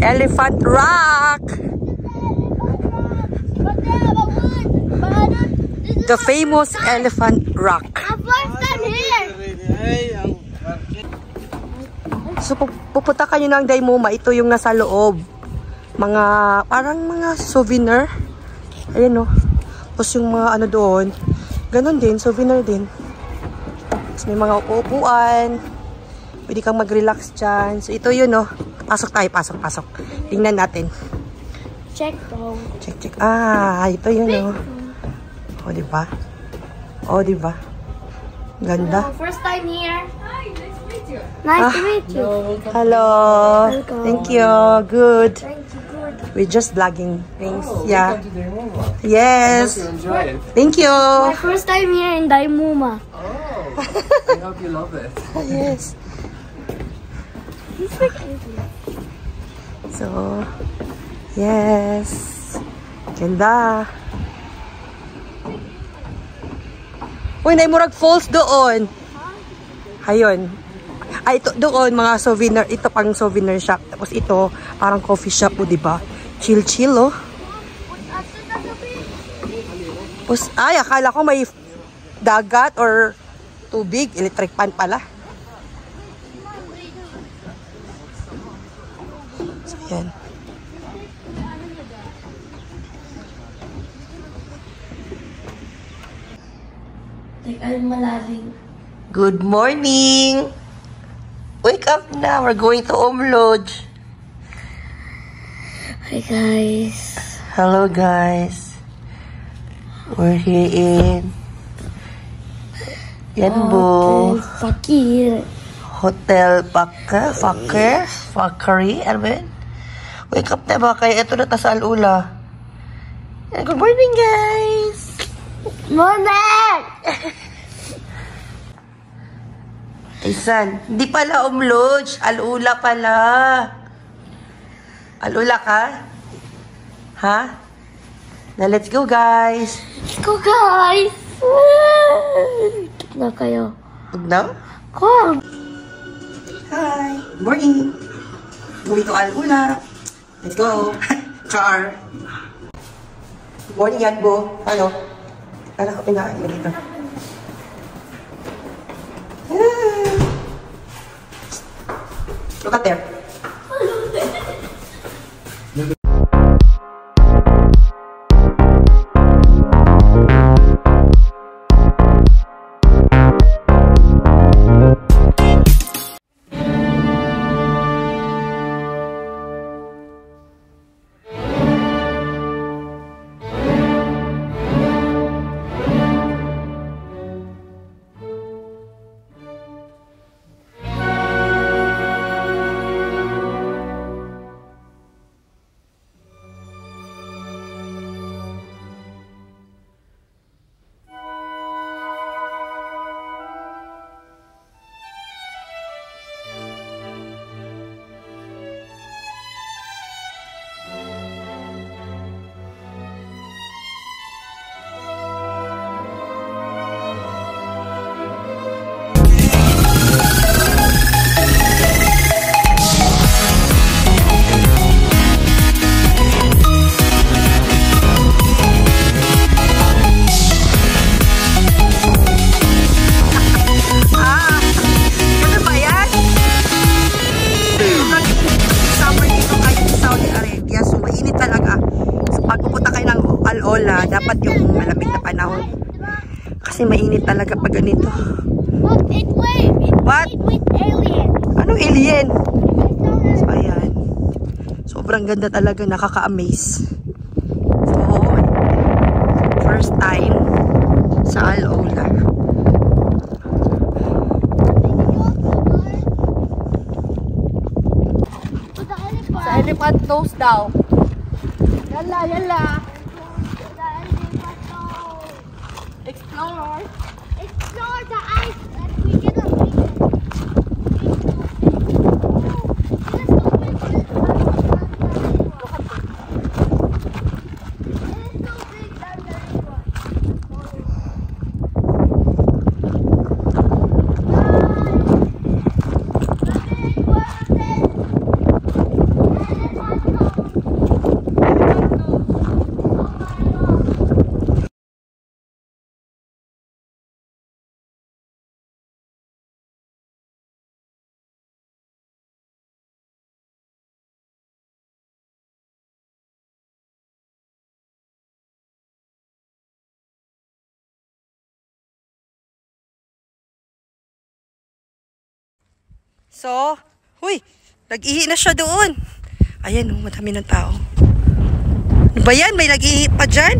Elephant Rock. The famous Elephant Rock. So pupunta kayo ng Daimuma. Ito yung nasa loob. Mga parang mga souvenir. Ayan o. Tapos yung mga ano doon. Ganon din. Souvenir din. Tapos may mga upo-upuan. Pwede kang mag-relax dyan. So ito yun o. Pasok tayo. Pasok. Tingnan natin. Check po. Check. Ah, ito yun o. O, diba? Ganda. First time here. Hi, nice to meet you. Nice to meet you. Hello. Welcome. Thank you. Good. Thank you, good. We're just vlogging things. Oh, Yeah. welcome to Daimuma. Yes. I hope you enjoy it. Thank you. My first time here in Daimuma. Oh, I hope you love it. Yes. You speak English. So, yes. Ganda. Uy, naimurag falls doon. Ayun. Ay, ito doon, mga souvenir. Ito pang souvenir shop. Tapos ito, parang coffee shop po, diba? Chill, oh. Tapos, ay, akala ko may dagat or tubig. Electric pan pala. So, yan. Good morning! Wake up na! We're going to Lodge. Hi guys. Hello guys. We're here in Yanbo. Fakir. Hotel Fakari. Ano ba yun? Wake up na ba? Kaya ito na ta sa Alula. Good morning guys! Morning! Isan, hindi pala Lodge. Alula pala. Alula ka? Ha? Na let's go guys. Let's go guys! Na kayo. Now? Come! Hi! Good morning! Going to Alula. Let's go! Char! Good morning, Yanbo. Ano? Ano ka pinakain mo dito? Look at there. Dapat yung malamig na panahon. Kasi mainit talaga pag ganito. Look, it waved. What? It with alien. Anong alien? So, ayan. Sobrang ganda talaga. Nakaka-amaze. So, first time sa Al-Ola. Sa elephant nose daw. Yalla. Explore the ice that we get a vision. So, huy, nag-ihi na siya doon. Ayan, oh, madami ng tao. Ano ba yan? May nag-ihi pa dyan?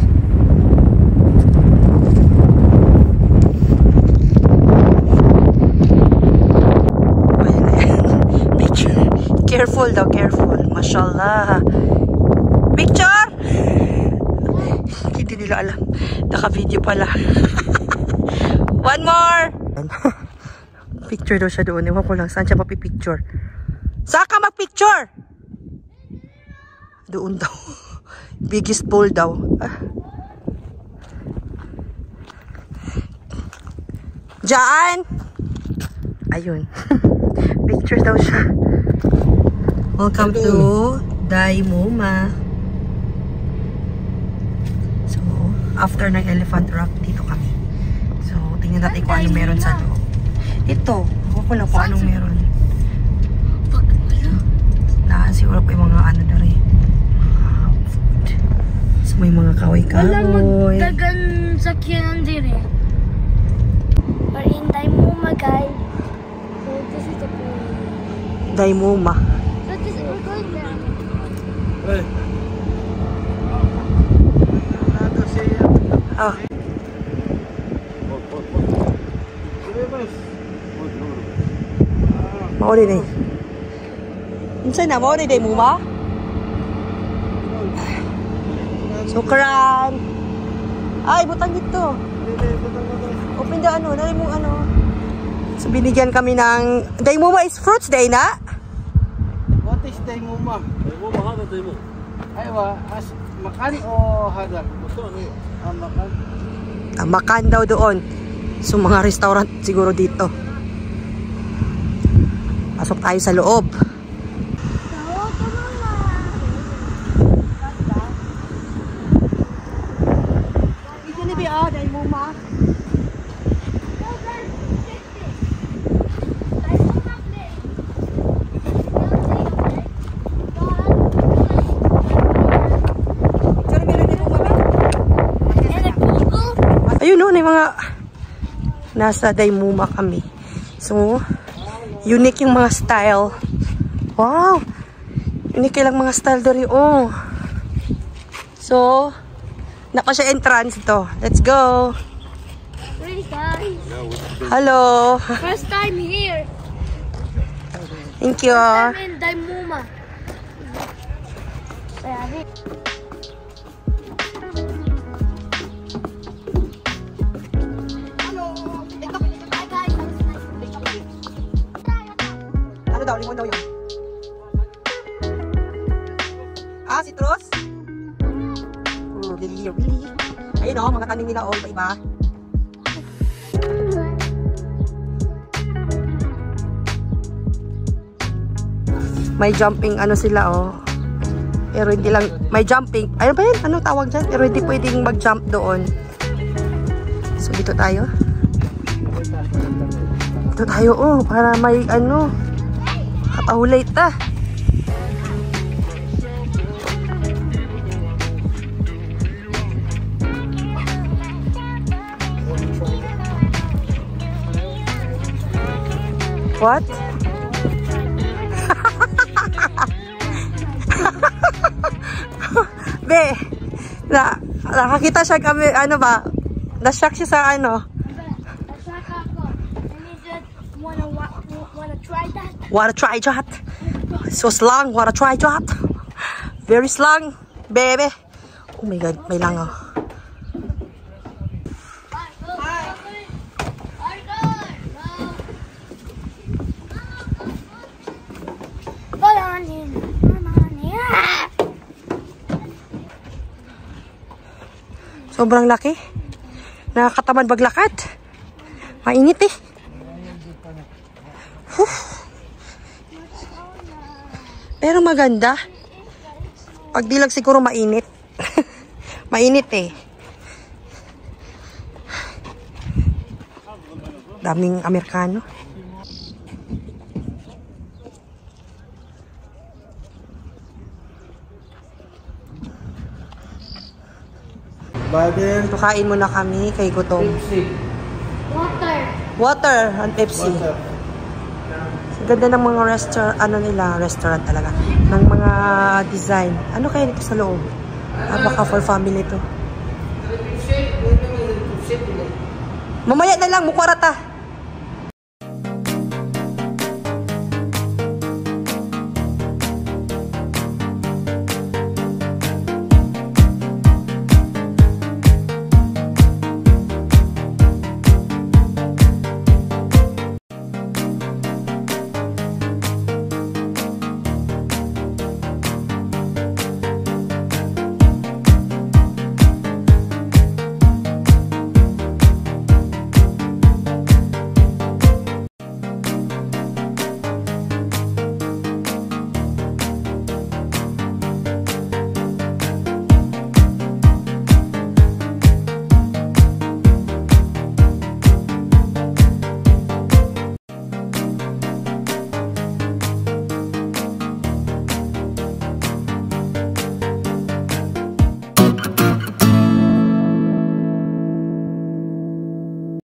Ayan, ayan. Picture. Careful daw, careful. Mashallah. Picture! Hindi nila alam. Naka-video pala. One more! Picture daw siya doon. Ewan ko lang saan siya mapipicture. Saan ka mag-picture? Doon daw. Biggest bowl daw. Diyan! Ayun. Picture daw siya. Welcome to Daimuma. So, after ng Elephant Rock, dito kami. So, tingnan natin kung anong meron sa loob. Ito, ako lang kung anong meron. Siguro pa yung mga ano na rin. Food. So, may mga kahoy-kahoy. Wala magdagan sa kinan dire. We're in Daimuma, guys. So, this is the place. Daimuma. So, we're going there. Oh. Maori na Minsan na, maori na mo ba? Sukran! Ay, butang dito. Open the ano, nari mong ano. So, binigyan kami ng... Daimuma is fruits day na? What is Daimuma? Daimuma, hada Daimuma. Aywa, makan o hada? Makan. Makan daw doon. So, mga restaurant siguro dito. Pasok tayo sa loob. Ayun no, may mga nasa Daimuma kami. So, unique yung mga style. Wow! Unique lang mga style dari. Oh. So, naka siya entrance ito. Let's go! Hey guys! Hello! First time here! Thank you! I'm in Daimuma. Ano daw? Limon daw yun. Ah, citrus? Really, really. Ayun o, mga tanim nila o, iba-iba. May jumping ano sila o. Pero hindi lang, may jumping. Ano ba yun? Ano tawag dyan? Pero hindi pwedeng mag-jump doon. So, dito tayo. Dito tayo oh, para may ano. Katahulate ta. What? Be, nakakita siya kami, ano ba? Na-shock siya sa ano? Na-shock ako. And he said, wanna try that? Wanna try that? So slang, wanna try that? Very slang, baby. Oh my God, may langaw. Sobrang laki. Nakakatamad maglakad. Mainit eh. Pero maganda. Pag di lang siguro mainit. Mainit eh. Daming Amerikano. Tukain muna kami kay gutom. Water. Water and Pepsi. Water. So, Ganda ng mga restaurant talaga. Ng mga design. Ano kaya dito sa loob? Baka for family to. Mamaya na lang, mukwarata.